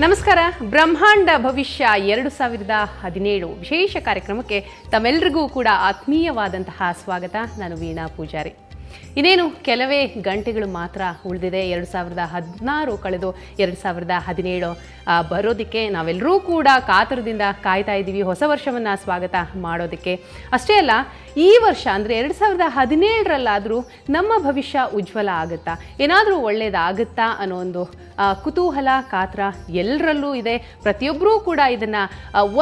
ನಮಸ್ಕಾರ. ಬ್ರಹ್ಮಾಂಡ ಭವಿಷ್ಯ 2017 ವಿಶೇಷ ಕಾರ್ಯಕ್ರಮಕ್ಕೆ ತಮ್ಮೆಲ್ಲರಿಗೂ ಕೂಡ ಆತ್ಮೀಯವಾದಂತಹ ಸ್ವಾಗತ. ನಾನು ವೀಣಾ ಪೂಜಾರಿ. ಇನ್ನೇನು ಕೆಲವೇ ಗಂಟೆಗಳು ಮಾತ್ರ ಉಳಿದಿದೆ 2016 ಕಳೆದು 2017 ಬರೋದಕ್ಕೆ. ನಾವೆಲ್ಲರೂ ಕೂಡ ಕಾತರದಿಂದ ಕಾಯ್ತಾ ಇದ್ದೀವಿ ಹೊಸ ವರ್ಷವನ್ನು ಸ್ವಾಗತ ಮಾಡೋದಕ್ಕೆ. ಅಷ್ಟೇ ಅಲ್ಲ, ಈ ವರ್ಷ ಅಂದರೆ 2017ರಲ್ಲಾದರೂ ನಮ್ಮ ಭವಿಷ್ಯ ಉಜ್ವಲ ಆಗುತ್ತಾ, ಏನಾದರೂ ಒಳ್ಳೆಯದಾಗುತ್ತಾ ಅನ್ನೋ ಒಂದು ಕುತೂಹಲ ಕಾತರ ಎಲ್ಲರಲ್ಲೂ ಇದೆ. ಪ್ರತಿಯೊಬ್ಬರೂ ಕೂಡ ಇದನ್ನು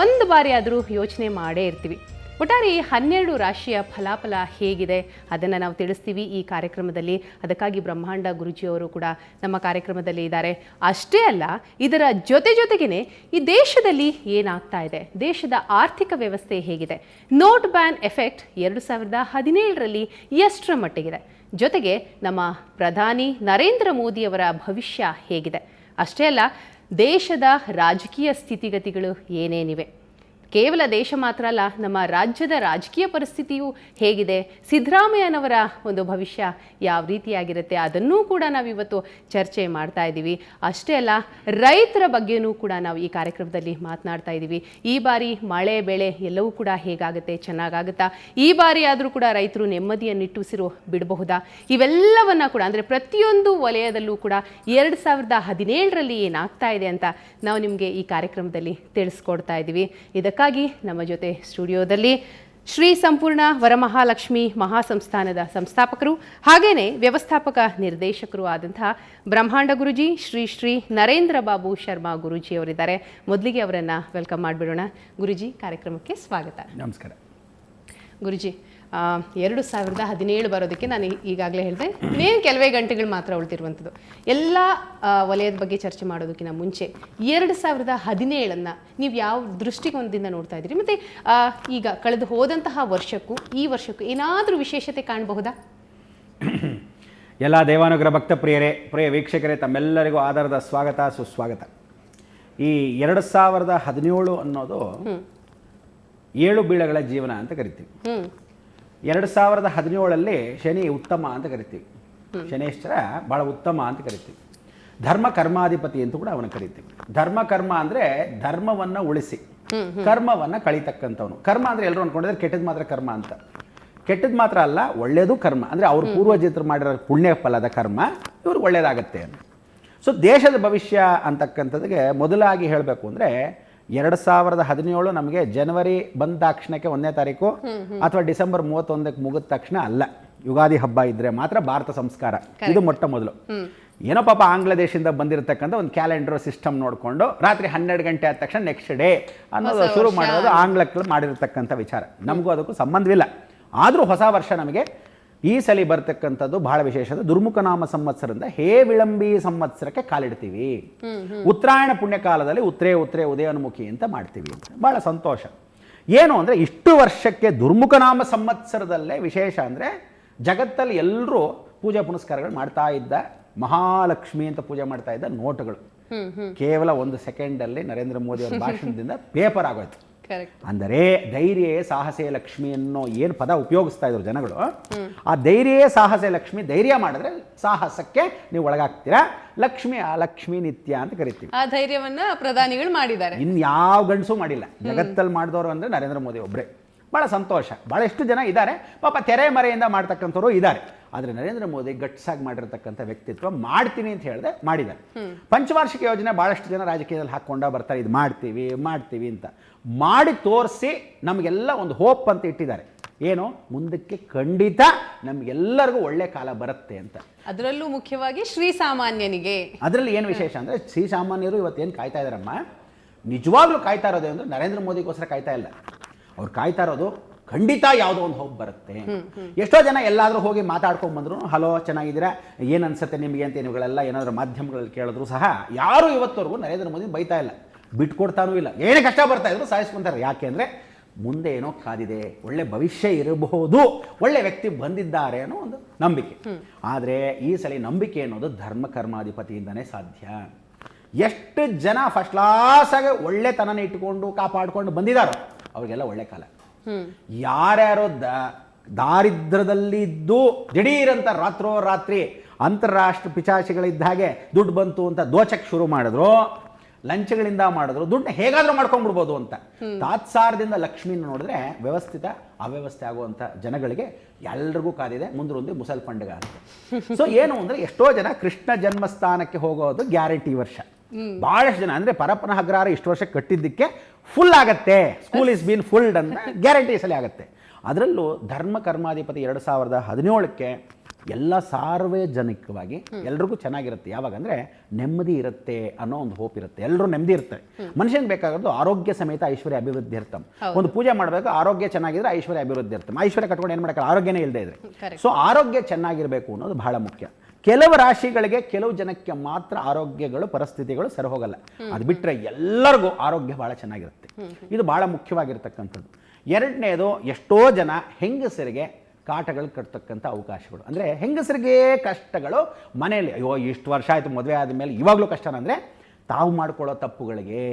ಒಂದು ಬಾರಿ ಆದರೂ ಯೋಚನೆ ಮಾಡೇ ಇರ್ತೀವಿ. ಒಟ್ಟಾರೆ 12 ರಾಶಿಯ ಫಲಾಫಲ ಹೇಗಿದೆ ಅದನ್ನು ನಾವು ತಿಳಿಸ್ತೀವಿ ಈ ಕಾರ್ಯಕ್ರಮದಲ್ಲಿ. ಅದಕ್ಕಾಗಿ ಬ್ರಹ್ಮಾಂಡ ಗುರೂಜಿಯವರು ಕೂಡ ನಮ್ಮ ಕಾರ್ಯಕ್ರಮದಲ್ಲಿ ಇದ್ದಾರೆ. ಅಷ್ಟೇ ಅಲ್ಲ, ಇದರ ಜೊತೆಗೇ ಈ ದೇಶದಲ್ಲಿ ಏನಾಗ್ತಾ ಇದೆ, ದೇಶದ ಆರ್ಥಿಕ ವ್ಯವಸ್ಥೆ ಹೇಗಿದೆ, ನೋಟ್ ಬ್ಯಾನ್ ಎಫೆಕ್ಟ್ 2017ರಲ್ಲಿ ಎಷ್ಟರ ಮಟ್ಟಿಗಿದೆ, ಜೊತೆಗೆ ನಮ್ಮ ಪ್ರಧಾನಿ ನರೇಂದ್ರ ಮೋದಿಯವರ ಭವಿಷ್ಯ ಹೇಗಿದೆ, ಅಷ್ಟೇ ಅಲ್ಲ ದೇಶದ ರಾಜಕೀಯ ಸ್ಥಿತಿಗತಿಗಳು ಏನೇನಿವೆ, ಕೇವಲ ದೇಶ ಮಾತ್ರ ಅಲ್ಲ ನಮ್ಮ ರಾಜ್ಯದ ರಾಜಕೀಯ ಪರಿಸ್ಥಿತಿಯೂ ಹೇಗಿದೆ, ಸಿದ್ದರಾಮಯ್ಯನವರ ಒಂದು ಭವಿಷ್ಯ ಯಾವ ರೀತಿಯಾಗಿರುತ್ತೆ ಅದನ್ನೂ ಕೂಡ ನಾವಿವತ್ತು ಚರ್ಚೆ ಮಾಡ್ತಾ ಇದ್ದೀವಿ. ಅಷ್ಟೇ ಅಲ್ಲ, ರೈತರ ಬಗ್ಗೆಯೂ ಕೂಡ ನಾವು ಈ ಕಾರ್ಯಕ್ರಮದಲ್ಲಿ ಮಾತನಾಡ್ತಾ ಇದ್ದೀವಿ. ಈ ಬಾರಿ ಮಳೆ ಬೆಳೆ ಎಲ್ಲವೂ ಕೂಡ ಹೇಗಾಗುತ್ತೆ, ಚೆನ್ನಾಗಾಗುತ್ತಾ, ಈ ಬಾರಿ ಆದರೂ ಕೂಡ ರೈತರು ನೆಮ್ಮದಿಯ ನಿಟ್ಟುಸಿರು ಬಿಡಬಹುದಾ, ಇವೆಲ್ಲವನ್ನ ಕೂಡ ಅಂದರೆ ಪ್ರತಿಯೊಂದು ವಲಯದಲ್ಲೂ ಕೂಡ 2017ರಲ್ಲಿ ಏನಾಗ್ತಾ ಇದೆ ಅಂತ ನಾವು ನಿಮಗೆ ಈ ಕಾರ್ಯಕ್ರಮದಲ್ಲಿ ತಿಳಿಸ್ಕೊಡ್ತಾ ಇದ್ದೀವಿ. ಇದಕ್ಕಾಗಿ ನಮ್ಮ ಜೊತೆ ಸ್ಟುಡಿಯೋದಲ್ಲಿ ಶ್ರೀ ಸಂಪೂರ್ಣ ವರಮಹಾಲಕ್ಷ್ಮಿ ಮಹಾಸಂಸ್ಥಾನದ ಸಂಸ್ಥಾಪಕರು ಹಾಗೇನೆ ವ್ಯವಸ್ಥಾಪಕ ನಿರ್ದೇಶಕರು ಆದಂತಹ ಬ್ರಹ್ಮಾಂಡ ಗುರೂಜಿ ಶ್ರೀ ನರೇಂದ್ರ ಬಾಬು ಶರ್ಮಾ ಗುರೂಜಿಯವರಿದ್ದಾರೆ. ಮೊದಲಿಗೆ ಅವರನ್ನು ವೆಲ್ಕಮ್ ಮಾಡಿಬಿಡೋಣ. ಗುರೂಜಿ, ಕಾರ್ಯಕ್ರಮಕ್ಕೆ ಸ್ವಾಗತ. ನಮಸ್ಕಾರ. ಗುರೂಜಿ, 2017 ಬರೋದಕ್ಕೆ ನಾನು ಈಗಾಗಲೇ ಹೇಳಿದೆ, ಇನ್ನೇನು ಕೆಲವೇ ಗಂಟೆಗಳು ಮಾತ್ರ ಉಳಿದಿರುವಂಥದ್ದು. ಎಲ್ಲ ವಲಯದ ಬಗ್ಗೆ ಚರ್ಚೆ ಮಾಡೋದಕ್ಕಿಂತ ಮುಂಚೆ 2017 ನೀವು ಯಾವ ದೃಷ್ಟಿಕೋನದಿಂದ ನೋಡ್ತಾ ಇದ್ದೀರಿ, ಮತ್ತು ಈಗ ಕಳೆದು ಹೋದಂತಹ ವರ್ಷಕ್ಕೂ ಈ ವರ್ಷಕ್ಕೂ ಏನಾದರೂ ವಿಶೇಷತೆ ಕಾಣಬಹುದಾ? ಎಲ್ಲ ದೇವಾನುಗ್ರಹ ಭಕ್ತ ಪ್ರಿಯ ವೀಕ್ಷಕರೇ, ತಮ್ಮೆಲ್ಲರಿಗೂ ಆಧಾರದ ಸ್ವಾಗತ, ಸುಸ್ವಾಗತ. ಈ 2017 ಅನ್ನೋದು 7 ಬೀಳಗಳ ಜೀವನ ಅಂತ ಕರಿತೀವಿ. 2017ರಲ್ಲಿ ಶನಿ ಉತ್ತಮ ಅಂತ ಕರಿತೀವಿ, ಶನೇಶ್ವರ ಬಹಳ ಉತ್ತಮ ಅಂತ ಕರಿತೀವಿ. ಧರ್ಮ ಕರ್ಮಾಧಿಪತಿ ಅಂತ ಕೂಡ ಅವನು ಕರಿತೀವಿ. ಧರ್ಮ ಕರ್ಮ ಅಂದರೆ ಧರ್ಮವನ್ನು ಉಳಿಸಿ ಕರ್ಮವನ್ನು ಕಳೀತಕ್ಕಂಥವನು. ಕರ್ಮ ಅಂದರೆ ಎಲ್ಲರೂ ಅಂದ್ಕೊಂಡಿದ್ರೆ ಕೆಟ್ಟದ್ದು ಮಾತ್ರ ಕರ್ಮ ಅಂತ. ಕೆಟ್ಟದ್ದು ಮಾತ್ರ ಅಲ್ಲ, ಒಳ್ಳೆಯದು ಕರ್ಮ ಅಂದರೆ ಅವ್ರ ಪೂರ್ವಜರು ಮಾಡಿರೋ ಪುಣ್ಯ ಫಲದ ಕರ್ಮ ಇವ್ರಿಗೆ ಒಳ್ಳೆಯದಾಗತ್ತೆ ಅಂತ. ಸೊ ದೇಶದ ಭವಿಷ್ಯ ಅಂತಕ್ಕಂಥದ್ದಿಗೆ ಮೊದಲಾಗಿ ಹೇಳಬೇಕು ಅಂದರೆ 2017 ನಮಗೆ ಜನವರಿ ಬಂದ ತಕ್ಷಣಕ್ಕೆ 1ನೇ ತಾರೀಕು ಅಥವಾ ಡಿಸೆಂಬರ್ 31ಕ್ಕೆ ಮುಗಿದ ತಕ್ಷಣ ಅಲ್ಲ, ಯುಗಾದಿ ಹಬ್ಬ ಇದ್ರೆ ಮಾತ್ರ ಭಾರತ ಸಂಸ್ಕಾರ. ಇದು ಮೊಟ್ಟ ಮೊದಲು. ಏನೋ ಪಾಪ ಆಂಗ್ಲ ದೇಶದಿಂದ ಬಂದಿರತಕ್ಕಂಥ ಒಂದು ಕ್ಯಾಲೆಂಡರ್ ಸಿಸ್ಟಮ್ ನೋಡಿಕೊಂಡು ರಾತ್ರಿ 12 ಗಂಟೆ ಆದ ತಕ್ಷಣ ನೆಕ್ಸ್ಟ್ ಡೇ ಅನ್ನೋದು ಶುರು ಮಾಡೋದು ಆಂಗ್ಲಕ್ಕೆ ಮಾಡಿರತಕ್ಕಂಥ ವಿಚಾರ. ನಮಗೂ ಅದಕ್ಕೂ ಸಂಬಂಧವಿಲ್ಲ. ಆದರೂ ಹೊಸ ವರ್ಷ ನಮಗೆ ಈ ಸಲ ಬರ್ತಕ್ಕಂಥದ್ದು ಬಹಳ ವಿಶೇಷ. ದುರ್ಮುಖನಾಮ ಸಂವತ್ಸರದಿಂದ ಹೇ ವಿಳಂಬಿ ಸಂವತ್ಸರಕ್ಕೆ ಕಾಲಿಡ್ತೀವಿ. ಉತ್ತರಾಯಣ ಪುಣ್ಯಕಾಲದಲ್ಲಿ ಉತ್ತರೇ ಉದಯೋನ್ಮುಖಿ ಅಂತ ಮಾಡ್ತೀವಿ. ಬಹಳ ಸಂತೋಷ. ಏನು ಅಂದರೆ ಇಷ್ಟು ವರ್ಷಕ್ಕೆ ದುರ್ಮುಖನಾಮ ಸಂವತ್ಸರದಲ್ಲೇ ವಿಶೇಷ ಅಂದರೆ ಜಗತ್ತಲ್ಲಿ ಎಲ್ಲರೂ ಪೂಜಾ ಪುನಸ್ಕಾರಗಳು ಮಾಡ್ತಾ ಇದ್ದ, ಮಹಾಲಕ್ಷ್ಮಿ ಅಂತ ಪೂಜೆ ಮಾಡ್ತಾ ಇದ್ದ ನೋಟುಗಳು ಕೇವಲ 1 ಸೆಕೆಂಡಲ್ಲಿ ನರೇಂದ್ರ ಮೋದಿ ಅವರ ಭಾಷಣದಿಂದ ಪೇಪರ್ ಆಗೋಯ್ತು. ಅಂದರೆ ಧೈರ್ಯ ಸಾಹಸೇ ಲಕ್ಷ್ಮಿ ಅನ್ನೋ ಏನು ಪದ ಉಪಯೋಗಿಸ್ತಾ ಇದ್ರು ಜನಗಳು, ಆ ಧೈರ್ಯ ಸಾಹಸೇ ಲಕ್ಷ್ಮಿ. ಧೈರ್ಯ ಮಾಡಿದ್ರೆ ಸಾಹಸಕ್ಕೆ ನೀವು ಒಳಗಾಗ್ತೀರಾ. ಲಕ್ಷ್ಮಿ ಲಕ್ಷ್ಮಿ ನಿತ್ಯ ಅಂತ ಕರಿತೀವಿ. ಆ ಧೈರ್ಯವನ್ನ ಪ್ರಧಾನಿಗಳು ಮಾಡಿದ್ದಾರೆ, ಇನ್ಯಾವ ಗಂಡಸು ಮಾಡಿಲ್ಲ. ಜಗತ್ತಲ್ಲಿ ಮಾಡಿದವರು ಅಂದರೆ ನರೇಂದ್ರ ಮೋದಿ ಒಬ್ಬರೇ. ಭಾಳ ಸಂತೋಷ. ಭಾಳಷ್ಟು ಜನ ಇದ್ದಾರೆ ಪಾಪ, ತೆರೆ ಮರೆಯಿಂದ ಮಾಡ್ತಕ್ಕಂಥವ್ರು ಇದ್ದಾರೆ. ಆದರೆ ನರೇಂದ್ರ ಮೋದಿ ಗಟ್ಸಾಗಿ ಮಾಡಿರ್ತಕ್ಕಂಥ ವ್ಯಕ್ತಿತ್ವ. ಮಾಡ್ತೀನಿ ಅಂತ ಹೇಳಿದೆ ಮಾಡಿದ್ದಾರೆ. ಪಂಚವಾರ್ಷಿಕ ಯೋಜನೆ ಭಾಳಷ್ಟು ಜನ ರಾಜಕೀಯದಲ್ಲಿ ಹಾಕ್ಕೊಂಡ ಬರ್ತಾರೆ, ಇದು ಮಾಡ್ತೀವಿ ಅಂತ ಮಾಡಿ ತೋರಿಸಿ ನಮಗೆಲ್ಲ ಒಂದು ಹೋಪ್ ಅಂತ ಇಟ್ಟಿದ್ದಾರೆ. ಏನು, ಮುಂದಕ್ಕೆ ಖಂಡಿತ ನಮಗೆಲ್ಲರಿಗೂ ಒಳ್ಳೆ ಕಾಲ ಬರುತ್ತೆ ಅಂತ. ಅದರಲ್ಲೂ ಮುಖ್ಯವಾಗಿ ಶ್ರೀಸಾಮಾನ್ಯನಿಗೆ ಅದರಲ್ಲಿ ಏನು ವಿಶೇಷ ಅಂದರೆ ಶ್ರೀಸಾಮಾನ್ಯರು ಇವತ್ತೇನು ಕಾಯ್ತಾ ಇದ್ದಾರಮ್ಮ, ನಿಜವಾಗ್ಲೂ ಕಾಯ್ತಾ ಇರೋದು ಅಂದರೆ ನರೇಂದ್ರ ಮೋದಿಗೋಸ್ಕರ ಕಾಯ್ತಾ ಇಲ್ಲ. ಅವ್ರು ಕಾಯ್ತಾ ಇರೋದು ಖಂಡಿತ ಯಾವುದೋ ಒಂದು ಹೋಪ್ ಬರುತ್ತೆ. ಎಷ್ಟೋ ಜನ ಎಲ್ಲಾದರೂ ಹೋಗಿ ಮಾತಾಡ್ಕೊಂಡ್ಬಂದ್ರು, ಹಲೋ ಚೆನ್ನಾಗಿದ್ದೀರಾ, ಏನು ಅನ್ಸುತ್ತೆ ನಿಮಗೆ ಅಂತ ಇವುಗಳೆಲ್ಲ ಏನಾದರೂ ಮಾಧ್ಯಮಗಳಲ್ಲಿ ಕೇಳಿದ್ರು ಸಹ ಯಾರು ಇವತ್ತವರೆಗೂ ನರೇಂದ್ರ ಮೋದಿ ಬೈತಾ ಇಲ್ಲ, ಬಿಟ್ಕೊಡ್ತಾನೂ ಇಲ್ಲ. ಏನೇ ಕಷ್ಟ ಬರ್ತಾ ಇದ್ರು ಸಾಯಿಸ್ಕೊಂತಾರೆ. ಯಾಕೆ ಅಂದರೆ ಮುಂದೆ ಏನೋ ಕಾದಿದೆ, ಒಳ್ಳೆ ಭವಿಷ್ಯ ಇರಬಹುದು, ಒಳ್ಳೆ ವ್ಯಕ್ತಿ ಬಂದಿದ್ದಾರೆ ಅನ್ನೋ ಒಂದು ನಂಬಿಕೆ. ಆದರೆ ಈ ಸಲ ನಂಬಿಕೆ ಅನ್ನೋದು ಧರ್ಮ ಕರ್ಮಾಧಿಪತಿಯಿಂದನೇ ಸಾಧ್ಯ. ಎಷ್ಟು ಜನ ಫಸ್ಟ್ ಕ್ಲಾಸಾಗಿ ಒಳ್ಳೆತನನ ಇಟ್ಟುಕೊಂಡು ಕಾಪಾಡಿಕೊಂಡು ಬಂದಿದ್ದಾರೋ ಅವ್ರಿಗೆಲ್ಲ ಒಳ್ಳೆ ಕಾಲ. ಯಾರ್ಯಾರೋ ದಾರಿದ್ರ್ಯದಲ್ಲಿ ಇದ್ದು ದಿಢೀರಂತ ರಾತ್ರಿ ಅಂತಾರಾಷ್ಟ್ರ ಪಿಚಾಚಿಗಳಿದ್ದ ಹಾಗೆ ದುಡ್ಡು ಬಂತು ಅಂತ ದೋಚಕ್ಕೆ ಶುರು ಮಾಡಿದ್ರು, ಲಂಚಗಳಿಂದ ಮಾಡಿದ್ರು ದುಡ್ಡನ್ನ ಹೇಗಾದ್ರೂ ಮಾಡ್ಕೊಂಡ್ಬಿಡ್ಬೋದು ಅಂತ. ತಾತ್ಸಾರದಿಂದ ಲಕ್ಷ್ಮಿನ ನೋಡಿದ್ರೆ ವ್ಯವಸ್ಥಿತ ಅವ್ಯವಸ್ಥೆ ಆಗುವಂಥ ಜನಗಳಿಗೆ ಎಲ್ರಿಗೂ ಕಾದಿದೆ ಮುಂದೊಂದು ಮುಸಲ್ ಪಂಡಗ ಅಂತ. ಸೊ ಏನು ಅಂದರೆ ಎಷ್ಟೋ ಜನ ಕೃಷ್ಣ ಜನ್ಮಸ್ಥಾನಕ್ಕೆ ಹೋಗೋದು ಗ್ಯಾರಂಟಿ ಈ ವರ್ಷ. ಭಾಳಷ್ಟು ಜನ ಅಂದರೆ ಪರಪ್ಪನ ಅಗ್ರಹಾರ ಇಷ್ಟು ವರ್ಷ ಕಟ್ಟಿದ್ದಕ್ಕೆ ಫುಲ್ ಆಗತ್ತೆ, ಸ್ಕೂಲ್ ಇಸ್ ಬೀನ್ ಫುಲ್ಡ್ ಅಂತ ಗ್ಯಾರಂಟಿ ಸಲ ಆಗುತ್ತೆ. ಅದರಲ್ಲೂ ಧರ್ಮ ಕರ್ಮಾಧಿಪತಿ 2017ಕ್ಕೆ ಎಲ್ಲ ಸಾರ್ವಜನಿಕವಾಗಿ ಎಲ್ರಿಗೂ ಚೆನ್ನಾಗಿರುತ್ತೆ. ಯಾವಾಗ ಅಂದರೆ ನೆಮ್ಮದಿ ಇರುತ್ತೆ ಅನ್ನೋ ಒಂದು ಹೋಪ್ ಇರುತ್ತೆ, ಎಲ್ಲರೂ ನೆಮ್ಮದಿ ಇರ್ತಾರೆ. ಮನುಷ್ಯನಿಗೆ ಬೇಕಾಗೋದು ಆರೋಗ್ಯ ಸಮೇತ ಐಶ್ವರ್ಯ ಅಭಿವೃದ್ಧಿ ಇರ್ತಮ್. ಒಂದು ಪೂಜೆ ಮಾಡಬೇಕು, ಆರೋಗ್ಯ ಚೆನ್ನಾಗಿದ್ರೆ ಐಶ್ವರ್ಯ ಅಭಿವೃದ್ಧಿ ಇರ್ತದೆ. ಐಶ್ವರ್ಯ ಕಟ್ಕೊಂಡು ಏನು ಮಾಡೋಕ್ಕಲ್ಲ, ಆರೋಗ್ಯನೇ ಇಲ್ಲದೆ ಇದ್ರೆ. ಸೊ ಆರೋಗ್ಯ ಚೆನ್ನಾಗಿರಬೇಕು ಅನ್ನೋದು ಬಹಳ ಮುಖ್ಯ. ಕೆಲವು ರಾಶಿಗಳಿಗೆ ಕೆಲವು ಜನಕ್ಕೆ ಮಾತ್ರ ಆರೋಗ್ಯಗಳು ಪರಿಸ್ಥಿತಿಗಳು ಸರಿ ಹೋಗಲ್ಲ. ಅದು ಬಿಟ್ಟರೆ ಎಲ್ಲರಿಗೂ ಆರೋಗ್ಯ ಭಾಳ ಚೆನ್ನಾಗಿರುತ್ತೆ. ಇದು ಭಾಳ ಮುಖ್ಯವಾಗಿರ್ತಕ್ಕಂಥದ್ದು. ಎರಡನೇದು, ಎಷ್ಟೋ ಜನ ಹೆಂಗಸರಿಗೆ ಕಾಟಗಳು ಕಟ್ತಕ್ಕಂಥ ಅವಕಾಶಗಳು. ಅಂದರೆ ಹೆಂಗಸರಿಗೆ ಕಷ್ಟಗಳು ಮನೆಯಲ್ಲಿ, ಅಯ್ಯೋ ಇಷ್ಟು ವರ್ಷ ಆಯಿತು ಮದುವೆ ಆದಮೇಲೆ ಇವಾಗಲೂ ಕಷ್ಟನಂದರೆ ತಾವು ಮಾಡ್ಕೊಳ್ಳೋ ತಪ್ಪುಗಳಿಗೆ,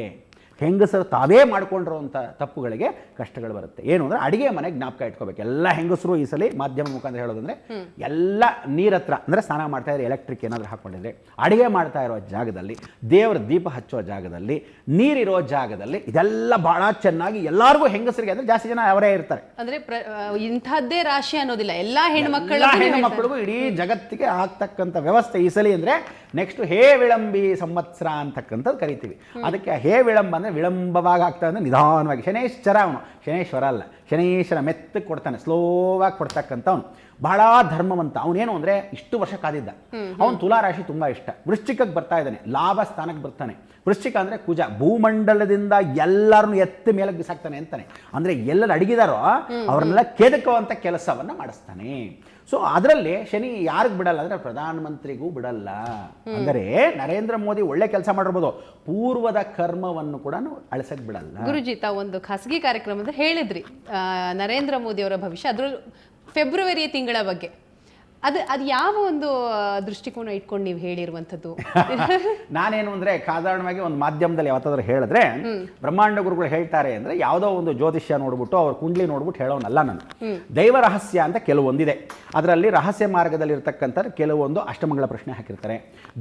ಹೆಂಗಸರು ತಾವೇ ಮಾಡ್ಕೊಂಡಿರೋಂಥ ತಪ್ಪುಗಳಿಗೆ ಕಷ್ಟಗಳು ಬರುತ್ತೆ. ಏನು ಅಂದರೆ ಅಡುಗೆ ಮನೆಗೆ ಜ್ಞಾಪಕ ಇಟ್ಕೋಬೇಕು. ಎಲ್ಲ ಹೆಂಗಸರು ಈ ಸಲ ಮಾಧ್ಯಮ ಮುಖಾಂತರ ಹೇಳೋದಂದರೆ ಎಲ್ಲ ನೀರ ಹತ್ರ ಅಂದರೆ ಸ್ನಾನ ಮಾಡ್ತಾ ಇದ್ರೆ ಎಲೆಕ್ಟ್ರಿಕ್ ಏನಾದರೂ ಹಾಕ್ಕೊಂಡಿದ್ರೆ, ಅಡುಗೆ ಮಾಡ್ತಾ ಇರೋ ಜಾಗದಲ್ಲಿ, ದೇವರ ದೀಪ ಹಚ್ಚೋ ಜಾಗದಲ್ಲಿ, ನೀರಿರೋ ಜಾಗದಲ್ಲಿ ಇದೆಲ್ಲ ಭಾಳ ಚೆನ್ನಾಗಿ ಎಲ್ಲರಿಗೂ ಹೆಂಗಸರಿಗೆ ಅಂದರೆ ಜಾಸ್ತಿ ಜನ ಅವರೇ ಇರ್ತಾರೆ. ಅಂದರೆ ಇಂಥದ್ದೇ ರಾಶಿ ಅನ್ನೋದಿಲ್ಲ, ಎಲ್ಲ ಹೆಣ್ಮಕ್ಳಿಗೂ ಇಡೀ ಜಗತ್ತಿಗೆ ಆಗ್ತಕ್ಕಂಥ ವ್ಯವಸ್ಥೆ ಈ ಸಲ ಅಂದರೆ ನೆಕ್ಸ್ಟ್ ಹೇ ವಿಳಂಬಿ ಸಂವತ್ಸರ ಅಂತಕ್ಕಂಥದ್ದು ಕರಿತೀವಿ. ಅದಕ್ಕೆ ಹೇ ವಿಳಂಬ ಅಂದರೆ ವಿಳಂಬವಾಗಿ ಆಗ್ತಾ ಅಂದರೆ ನಿಧಾನವಾಗಿ. ಶನೇಶ್ವರ ಅವನು, ಶನೇಶ್ವರ ಅಲ್ಲ, ಶನೇಶ್ವರ ಮೆತ್ತಗೆ ಕೊಡ್ತಾನೆ, ಸ್ಲೋವಾಗಿ ಕೊಡ್ತಕ್ಕಂಥವನು. ಬಹಳ ಧರ್ಮವಂತ ಅವನೇನು ಅಂದರೆ ಇಷ್ಟು ವರ್ಷ ಕಾದಿದ್ದ. ಅವನು ತುಲಾರಾಶಿ ತುಂಬ ಇಷ್ಟ. ವೃಶ್ಚಿಕಕ್ಕೆ ಬರ್ತಾ ಇದ್ದಾನೆ, ಲಾಭ ಸ್ಥಾನಕ್ಕೆ ಬರ್ತಾನೆ. ವೃಶ್ಚಿಕ ಅಂದರೆ ಕುಜ, ಭೂಮಂಡಲದಿಂದ ಎಲ್ಲರನ್ನು ಎತ್ತ ಮೇಲೆ ಬಿಸಾಕ್ತಾನೆ ಅಂತಾನೆ. ಅಂದರೆ ಎಲ್ಲರೂ ಅಡಗಿದಾರೋ ಅವ್ರನ್ನೆಲ್ಲ ಕೆದಕುವಂಥ ಕೆಲಸವನ್ನು ಮಾಡಿಸ್ತಾನೆ. ಸೊ ಅದರಲ್ಲಿ ಶನಿ ಯಾರಿಗೆ ಬಿಡಲ್ಲ ಅಂದರೆ ಪ್ರಧಾನಮಂತ್ರಿಗೂ ಬಿಡಲ್ಲ. ಅಂದರೆ ನರೇಂದ್ರ ಮೋದಿ ಒಳ್ಳೆ ಕೆಲಸ ಮಾಡಿರ್ಬೋದು, ಪೂರ್ವದ ಕರ್ಮವನ್ನು ಕೂಡ ಅಳಿಸಕ್ಕೆ ಬಿಡಲ್ಲ. ಗುರುಜಿ, ತಾವು ಒಂದು ಖಾಸಗಿ ಕಾರ್ಯಕ್ರಮದ ಹೇಳಿದ್ರಿ ನರೇಂದ್ರ ಮೋದಿ ಅವರ ಭವಿಷ್ಯ, ಅದರಲ್ಲೂ ಫೆಬ್ರವರಿ ತಿಂಗಳ ಬಗ್ಗೆ. ಅದು ಯಾವ ಒಂದು ದೃಷ್ಟಿಕೋನ ಇಟ್ಕೊಂಡು ನೀವು ಹೇಳಿರುವಂಥದ್ದು? ನಾನೇನು ಅಂದರೆ ಸಾಧಾರಣವಾಗಿ ಒಂದು ಮಾಧ್ಯಮದಲ್ಲಿ ಯಾವತ್ತಾದ್ರೂ ಹೇಳಿದ್ರೆ ಬ್ರಹ್ಮಾಂಡ ಗುರುಗಳು ಹೇಳ್ತಾರೆ ಅಂದರೆ ಯಾವುದೋ ಒಂದು ಜ್ಯೋತಿಷ್ಯ ನೋಡ್ಬಿಟ್ಟು ಅವ್ರ ಕುಂಡ್ಲಿ ನೋಡ್ಬಿಟ್ಟು ಹೇಳೋನಲ್ಲ ನಾನು. ದೈವ ರಹಸ್ಯ ಅಂತ ಕೆಲವೊಂದಿದೆ. ಅದರಲ್ಲಿ ರಹಸ್ಯ ಮಾರ್ಗದಲ್ಲಿ ಇರ್ತಕ್ಕಂಥ ಕೆಲವೊಂದು ಅಷ್ಟಮಂಗಳ ಪ್ರಶ್ನೆ ಹಾಕಿರ್ತಾರೆ.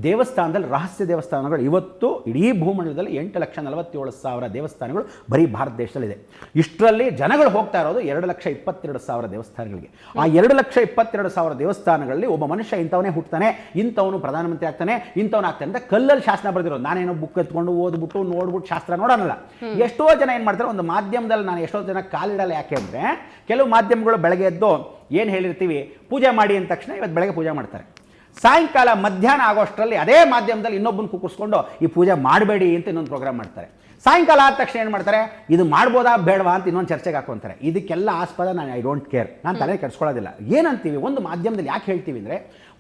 ದೇವಸ್ಥಾನದಲ್ಲಿ ರಹಸ್ಯ ದೇವಸ್ಥಾನಗಳು ಇವತ್ತು ಇಡೀ ಭೂಮಂಡಲದಲ್ಲಿ 8,47,000 ದೇವಸ್ಥಾನಗಳು ಬರೀ ಭಾರತ ದೇಶದಲ್ಲಿದೆ. ಇಷ್ಟರಲ್ಲಿ ಜನಗಳು ಹೋಗ್ತಾ ಇರೋದು 2,22,000 ದೇವಸ್ಥಾನಗಳಿಗೆ. ಆ 2,22,000 ದೇವಸ್ಥಾನಗಳಲ್ಲಿ ಒಬ್ಬ ಮನುಷ್ಯ ಇಂಥವನೇ ಹುಟ್ಟುತ್ತಾನೆ, ಇಂಥವನು ಪ್ರಧಾನಮಂತ್ರಿ ಆಗ್ತಾನೆ, ಇಂಥವನು ಆಗ್ತಾನೆ ಅಂತ ಕಲ್ಲಲ್ಲಿ ಶಾಸನ ಬರೆದಿರೋದು. ನಾನೇನೋ ಬುಕ್ ಎತ್ಕೊಂಡು ಓದ್ಬಿಟ್ಟು ನೋಡ್ಬಿಟ್ಟು ಶಾಸ್ತ್ರ ನೋಡೋಣಲ್ಲ. ಎಷ್ಟೋ ಜನ ಏನು ಮಾಡ್ತಾರೆ, ಒಂದು ಮಾಧ್ಯಮದಲ್ಲಿ ನಾನು ಎಷ್ಟೋ ಜನ ಕಾಲಿಡಲ್ಲ. ಯಾಕೆ ಅಂದರೆ ಕೆಲವು ಮಾಧ್ಯಮಗಳು ಬೆಳಗ್ಗೆ ಎದ್ದು ಏನು ಹೇಳಿರ್ತೀವಿ ಪೂಜೆ ಮಾಡಿ ಅಂದ ತಕ್ಷಣ ಇವತ್ತು ಬೆಳಗ್ಗೆ ಪೂಜೆ ಮಾಡ್ತಾರೆ. ಸಾಯಂಕಾಲ ಮಧ್ಯಾಹ್ನ ಆಗೋಷ್ಟರಲ್ಲಿ ಅದೇ ಮಾಧ್ಯಮದಲ್ಲಿ ಇನ್ನೊಬ್ಬನ ಕೂರಿಸ್ಕೊಂಡು ಈ ಪೂಜೆ ಮಾಡಬೇಡಿ ಅಂತ ಇನ್ನೊಂದು ಪ್ರೋಗ್ರಾಮ್ ಮಾಡ್ತಾರೆ. ಸಾಯಂಕಾಲ ಆದ ತಕ್ಷಣ ಏನು ಮಾಡ್ತಾರೆ, ಇದು ಮಾಡ್ಬೋದಾ ಬೇಡವಾ ಅಂತ ಇನ್ನೊಂದು ಚರ್ಚೆಗೆ ಹಾಕೊಂತಾರೆ. ಇದಕ್ಕೆಲ್ಲ ಆಸ್ಪದ ನಾನು ಐ ಡೋಂಟ್ ಕೇರ್, ನಾನು ತಲೆ ಕೆಡಿಸ್ಕೊಳ್ಳೋದಿಲ್ಲ. ಏನಂತೀವಿ, ಒಂದು ಮಾಧ್ಯಮದಲ್ಲಿ ಯಾಕೆ ಹೇಳ್ತೀವಿ ಅಂದರೆ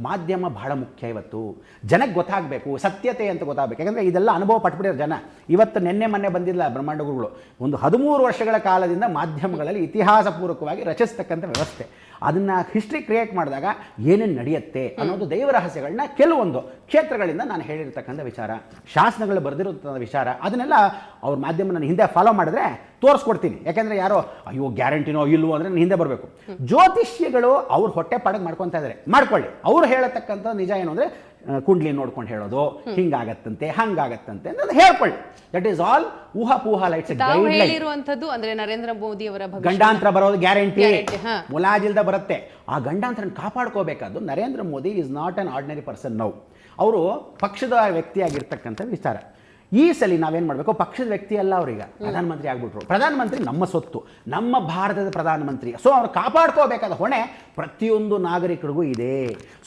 ಮಾಧ್ಯಮ ಬಹಳ ಮುಖ್ಯ. ಇವತ್ತು ಜನಕ್ಕೆ ಗೊತ್ತಾಗಬೇಕು, ಸತ್ಯತೆ ಅಂತ ಗೊತ್ತಾಗಬೇಕು. ಯಾಕಂದರೆ ಇದೆಲ್ಲ ಅನುಭವ ಪಟ್ಬಿಟ್ಟಿರೋ ಜನ. ಇವತ್ತು ಮೊನ್ನೆ ಬಂದಿಲ್ಲ ಬ್ರಹ್ಮಾಂಡ ಗುರುಗಳು. ಒಂದು 13 ವರ್ಷಗಳ ಕಾಲದಿಂದ ಮಾಧ್ಯಮಗಳಲ್ಲಿ ಇತಿಹಾಸ ಪೂರ್ವಕವಾಗಿ ರಚಿಸ್ತಕ್ಕಂಥ ವ್ಯವಸ್ಥೆ, ಅದನ್ನು ಹಿಸ್ಟ್ರಿ ಕ್ರಿಯೇಟ್ ಮಾಡಿದಾಗ ಏನೇನು ನಡೆಯುತ್ತೆ ಅನ್ನೋದು ದೈವ ರಹಸ್ಯಗಳನ್ನ ಕೆಲವೊಂದು ಕ್ಷೇತ್ರಗಳಿಂದ ನಾನು ಹೇಳಿರ್ತಕ್ಕಂಥ ವಿಚಾರ, ಶಾಸನಗಳು ಬರೆದಿರುವಂಥ ವಿಚಾರ, ಅದನ್ನೆಲ್ಲ ಅವ್ರ ಮಾಧ್ಯಮ ನಾನು ಹಿಂದೆ ಫಾಲೋ ಮಾಡಿದ್ರೆ ತೋರಿಸ್ಕೊಡ್ತೀನಿ. ಯಾಕೆಂದರೆ ಯಾರೋ ಅಯ್ಯೋ ಗ್ಯಾರಂಟಿನೋ ಇಲ್ವೋ ಅಂದರೆ ನಾನು ಹಿಂದೆ ಬರಬೇಕು. ಜ್ಯೋತಿಷ್ಯಗಳು ಅವ್ರ ಹೊಟ್ಟೆ ಪಾಡಿಗೆ ಮಾಡ್ಕೊತಾ ಇದ್ದಾರೆ, ಮಾಡ್ಕೊಳ್ಳಿ. ಅವ್ರು ಹೇಳತಕ್ಕಂಥ ನಿಜ ಏನು ಅಂದರೆ ಕುಂಡ್ಲಿ ನೋಡ್ಕೊಂಡು ಹೇಳೋದು, ಹಿಂಗಾಗತ್ತಂತೆ ಹಂಗಾಗತ್ತಂತೆ ಅಂತ ಹೇಳ್ಕೊಳ್ಳಿ. ದಟ್ ಈಸ್ ಆಲ್ ಊಹಾಪೂಹ ಲೈಟ್ಸ್ ಹೇಳಿರುವಂಥದ್ದು. ಅಂದರೆ ನರೇಂದ್ರ ಮೋದಿ ಅವರ ಗಂಡಾಂತರ ಬರೋದು ಗ್ಯಾರಂಟಿ, ಮುಲಾಜಿಲ್ದ ಬರುತ್ತೆ. ಆ ಗಂಡಾಂತರ ಕಾಪಾಡ್ಕೋಬೇಕಾದ್ದು Narendra Modi is not an ordinary person. Now ಅವರು ಪಕ್ಷದ ವ್ಯಕ್ತಿಯಾಗಿರ್ತಕ್ಕಂಥ ವಿಚಾರ. ಈ ಸಲ ನಾವೇನು ಮಾಡಬೇಕು, ಪಕ್ಷದ ವ್ಯಕ್ತಿ ಅಲ್ಲ, ಅವ್ರೀಗ ಪ್ರಧಾನಮಂತ್ರಿ ಆಗ್ಬಿಟ್ರು. ಪ್ರಧಾನಮಂತ್ರಿ ನಮ್ಮ ಸೊತ್ತು, ನಮ್ಮ ಭಾರತದ ಪ್ರಧಾನಮಂತ್ರಿ. ಸೊ ಅವ್ರು ಕಾಪಾಡ್ಕೋಬೇಕಾದ ಹೊಣೆ ಪ್ರತಿಯೊಂದು ನಾಗರಿಕರಿಗೂ ಇದೆ.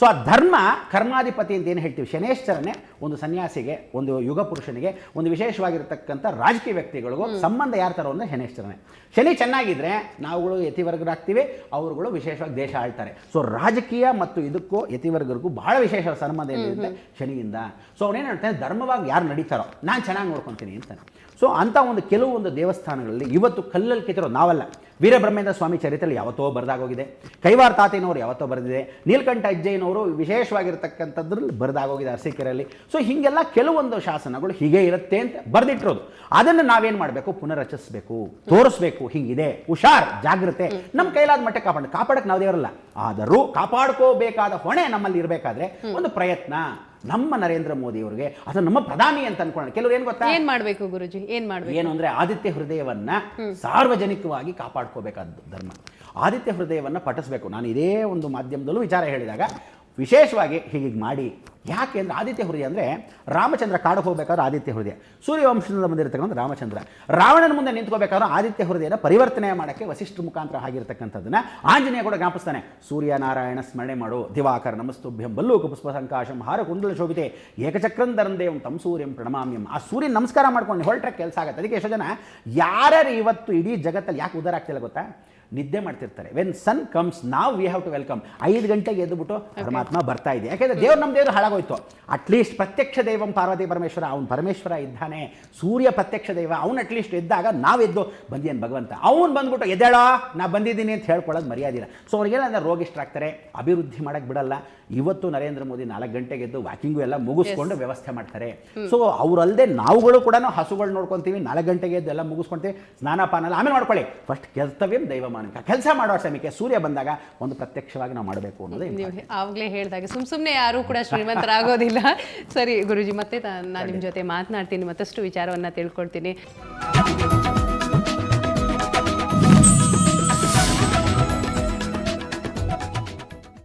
ಸೊ ಆ ಧರ್ಮ ಕರ್ಮಾಧಿಪತಿ ಅಂತ ಏನು ಹೇಳ್ತೀವಿ, ಶನೇಶ್ವರನೇ ಒಂದು ಸನ್ಯಾಸಿಗೆ, ಒಂದು ಯುಗ ಪುರುಷನಿಗೆ, ಒಂದು ವಿಶೇಷವಾಗಿರ್ತಕ್ಕಂಥ ರಾಜಕೀಯ ವ್ಯಕ್ತಿಗಳಿಗೂ ಸಂಬಂಧ ಯಾರು ತರೋ ಅಂದರೆ ಶನೇಶ್ವರನೇ. ಶನಿ ಚೆನ್ನಾಗಿದ್ರೆ ನಾವುಗಳು ಯತಿವರ್ಗರಾಗ್ತೀವಿ, ಅವರುಗಳು ವಿಶೇಷವಾಗಿ ದೇಶ ಆಳ್ತಾರೆ. ಸೊ ರಾಜಕೀಯ ಮತ್ತು ಇದಕ್ಕೂ ಯತಿವರ್ಗರಿಗೂ ಬಹಳ ವಿಶೇಷ ಸಂಬಂಧ ಏನಿದೆ ಶನಿಯಿಂದ. ಸೊ ಅವನೇನು ಹೇಳ್ತಾನೆ, ಧರ್ಮವಾಗಿ ಯಾರು ನಡೀತಾರೋ ನಾನು ಚೆನ್ನಾಗಿ ನೋಡ್ಕೊತೀನಿ ಅಂತಾನೆ. ಸೊ ಅಂಥ ಒಂದು ಕೆಲವೊಂದು ದೇವಸ್ಥಾನಗಳಲ್ಲಿ ಇವತ್ತು ಕಲ್ಲಲ್ಲಿ ಕೆತ್ತಿರೋ ನಾವಲ್ಲ, ವೀರಬ್ರಹ್ಮೇಂದ್ರ ಸ್ವಾಮಿ ಚರಿತ್ರೆಯಲ್ಲಿ ಯಾವತ್ತೋ ಬರೆದಾಗೋಗಿದೆ. ಕೈವಾರ ತಾತಯ್ಯನವರು ಯಾವತ್ತೋ ಬರೆದಿದೆ. ನೀಲಕಂಠ ಅಜ್ಜಯ್ಯನವರು ವಿಶೇಷವಾಗಿರ್ತಕ್ಕಂಥದ್ರಲ್ಲಿ ಬರೆದಾಗೋಗಿದೆ ಅರಸೀಕೆರೆಯಲ್ಲಿ. ಸೊ ಹೀಗೆಲ್ಲ ಕೆಲವೊಂದು ಶಾಸನಗಳು ಹೀಗೆ ಇರುತ್ತೆ ಅಂತ ಬರೆದಿಟ್ಟಿರೋದು. ಅದನ್ನು ನಾವೇನು ಮಾಡಬೇಕು, ಪುನರ್ರಚಿಸಬೇಕು, ತೋರಿಸ್ಬೇಕು, ಹಿಂಗಿದೆ, ಹುಷಾರ್, ಜಾಗ್ರತೆ, ನಮ್ಮ ಕೈಲಾದ ಮಟ್ಟಕ್ಕೆ ಕಾಪಾಡಕ್ಕೆ ನಾವು ದೇವರಲ್ಲ. ಆದರೂ ಕಾಪಾಡ್ಕೋಬೇಕಾದ ಹೊಣೆ ನಮ್ಮಲ್ಲಿ ಇರಬೇಕಾದ್ರೆ ಒಂದು ಪ್ರಯತ್ನ ನಮ್ಮ ನರೇಂದ್ರ ಮೋದಿ ಅವರಿಗೆ ಅಥವಾ ನಮ್ಮ ಪ್ರಧಾನಿ ಅಂತ ಅನ್ಕೊಳ್ಳೋಣ. ಕೆಲವರು ಏನು ಗೊತ್ತಾ, ಏನ್ ಮಾಡ್ಬೇಕು ಗುರುಜಿ, ಏನ್ ಮಾಡ್ಬೇಕು? ಏನು ಅಂದ್ರೆ ಆದಿತ್ಯ ಹೃದಯವನ್ನ ಸಾರ್ವಜನಿಕವಾಗಿ ಕಾಪಾಡ್ಕೋಬೇಕಾದ್ದು ಧರ್ಮ. ಆದಿತ್ಯ ಹೃದಯವನ್ನ ಪಠಿಸಬೇಕು. ನಾನು ಇದೇ ಒಂದು ಮಾಧ್ಯಮದಲ್ಲೂ ವಿಚಾರ ಹೇಳಿದಾಗ ವಿಶೇಷವಾಗಿ ಹೀಗೆ ಮಾಡಿ. ಯಾಕೆ ಅಂದರೆ ಆದಿತ್ಯ ಹೃದಯ ಅಂದರೆ ರಾಮಚಂದ್ರ ಕಾಡಕ್ಕೆ ಹೋಗ್ಬೇಕಾದ್ರೆ ಆದಿತ್ಯ ಹೃದಯ, ಸೂರ್ಯವಂಶದಿಂದ ಬಂದಿರತಕ್ಕಂಥ ರಾಮಚಂದ್ರ ರಾವಣನ ಮುಂದೆ ನಿಂತ್ಕೋಬೇಕಾದ್ರೂ ಆದಿತ್ಯ ಹೃದಯನ ಪರಿವರ್ತನೆ ಮಾಡೋಕ್ಕೆ ವಸಿಷ್ಠ ಮುಖಾಂತರ ಆಗಿರ್ತಕ್ಕಂಥದ್ದನ್ನ ಆಂಜನೇಯ ಕೂಡ ಜ್ಞಾಪಿಸ್ತಾನೆ. ಸೂರ್ಯನಾರಾಯಣ ಸ್ಮರಣೆ ಮಾಡು, ದಿವಾಕರ ನಮಸ್ತುಭ್ಯಂ ಬಲ್ಲೂಕ ಪುಷ್ಪ ಸಂಕಾಶಂ ಹಾರ ಕುಂಡಲ ಶೋಭಿತೆ ಏಕಚಕ್ರಂಧರಂ ದೇವಂ ತಂ ಸೂರ್ಯಂ ಪ್ರಣಮಾಮ್ಯಂ. ಆ ಸೂರ್ಯನ ನಮಸ್ಕಾರ ಮಾಡ್ಕೊಂಡು ಹೊರಟ್ರೆ ಕೆಲಸ ಆಗುತ್ತೆ. ಅದಕ್ಕೆ ಎಷ್ಟೋ ಜನ ಯಾರ್ಯಾರು ಇವತ್ತು ಇಡೀ ಜಗತ್ತಲ್ಲಿ ಯಾಕೆ ಉದ್ಧಾರ ಆಗ್ತಿಲ್ಲ ಗೊತ್ತಾ, ನಿದ್ದೆ ಮಾಡ್ತಿರ್ತಾರೆ. ವೆನ್ ಸನ್ ಕಮ್ಸ್ ನಾವು ವಿ ಹ್ಯಾವ್ ಟು ವೆಲ್ಕಮ್. 5 ಗಂಟೆಗೆ ಎದ್ದುಬಿಟ್ಟು ಪರಮಾತ್ಮ ಬರ್ತಾ ಇದೆ. ಯಾಕೆಂದರೆ ದೇವ್ರು ನಮ್ಮ ದೇವರು ಹಾಳಾಗೋಯ್ತು. ಅಟ್ಲೀಸ್ಟ್ ಪ್ರತ್ಯಕ್ಷ ದೈವಂ ಪಾರ್ವತಿ ಪರಮೇಶ್ವರ, ಅವನು ಪರಮೇಶ್ವರ ಇದ್ದಾನೆ, ಸೂರ್ಯ ಪ್ರತ್ಯಕ್ಷ ದೈವ, ಅವನು ಅಟ್ಲೀಸ್ಟ್ ಎದ್ದಾಗ ನಾವೆದ್ದು ಬಂದಿಯನ್ ಭಗವಂತ, ಅವನು ಬಂದ್ಬಿಟ್ಟು ಎದ್ದೇಳೋ ನಾ ಬಂದಿದ್ದೀನಿ ಅಂತ ಹೇಳ್ಕೊಳ್ಳೋದು ಮರ್ಯಾದೆ ಇಲ್ಲ. ಸೊ ಅವ್ರಿಗೇನಂದ್ರೆ ರೋಗಿಷ್ಠರಾಗ್ತಾರೆ, ಅಭಿವೃದ್ಧಿ ಮಾಡಕ್ಕೆ ಬಿಡಲ್ಲ. ಇವತ್ತು ನರೇಂದ್ರ ಮೋದಿ 4 ಗಂಟೆಗೆ ಎದ್ದು ವಾಕಿಂಗು ಎಲ್ಲ ಮುಗಿಸ್ಕೊಂಡು ವ್ಯವಸ್ಥೆ ಮಾಡ್ತಾರೆ. ಸೊ ಅವರಲ್ಲದೆ ನಾವುಗಳು ಕೂಡ ಹಸುಗಳು ನೋಡ್ಕೊತೀವಿ, 4 ಗಂಟೆಗೆ ಎದ್ದು ಎಲ್ಲ ಮುಗಿಸ್ಕೊಳ್ತೀವಿ, ಸ್ನಾನಪಾನ ಎಲ್ಲ ಆಮೇಲೆ ಮಾಡ್ಕೊಳ್ಳಿ. ಫಸ್ಟ್ ಕರ್ತವ್ಯಂ ದೈವಮಾನಕ, ಕೆಲಸ ಮಾಡೋ ಸಮಯಕ್ಕೆ ಸೂರ್ಯ ಬಂದಾಗ ಒಂದು ಪ್ರತ್ಯಕ್ಷವಾಗಿ ನಾವು ಮಾಡಬೇಕು ಅನ್ನೋದೇ. ನೀವು ಆವಾಗಲೇ ಹೇಳಿದಾಗ ಸುಮ್ಮನೆ ಯಾರು ಕೂಡ ಶ್ರೀಮಂತರಾಗೋದಿಲ್ಲ. ಸರಿ ಗುರುಜಿ, ಮತ್ತೆ ನಾನು ನಿಮ್ಮ ಜೊತೆ ಮಾತನಾಡ್ತೀನಿ, ಮತ್ತಷ್ಟು ವಿಚಾರವನ್ನು ತಿಳ್ಕೊಳ್ತೀನಿ.